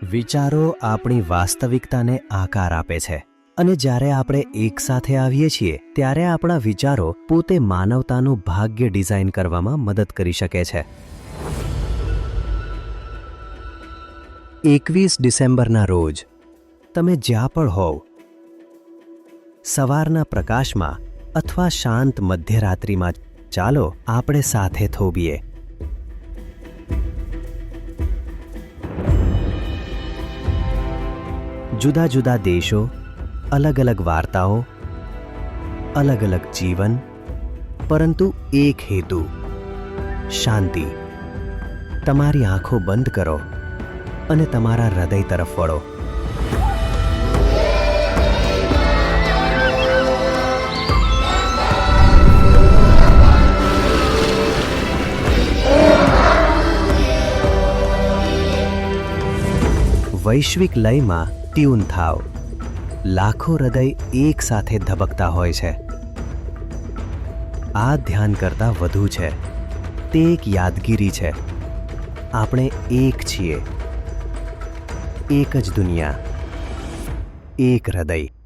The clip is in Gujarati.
વિચારો આપણી વાસ્તવિકતાને આકાર આપે છે અને જ્યારે આપણે એકસાથે આવીએ છીએ ત્યારે આપણા વિચારો પોતે માનવતાનું ભાગ્ય ડિઝાઇન કરવામાં મદદ કરી શકે છે. 21 ડિસેમ્બરના રોજ તમે જ્યાં પણ હોવ, સવારના પ્રકાશમાં અથવા શાંત મધ્યરાત્રિમાં, ચાલો આપણે સાથે થોભીએ. જુદા જુદા દેશો, અલગ અલગ વાર્તાઓ, અલગ અલગ જીવન, પરંતુ એક હેતુ, શાંતિ. તમારી આંખો બંધ કરો અને તમારા હૃદય તરફ વળો. વૈશ્વિક લયમાં ટ્યુન થાવ. લાખો હૃદય એક સાથે ધબકતા હોય છે. આ ધ્યાન કરતાં વધુ છે. તે એક યાદગીરી છે. આપણે એક છીએ, એક જ દુનિયા, એક હૃદય.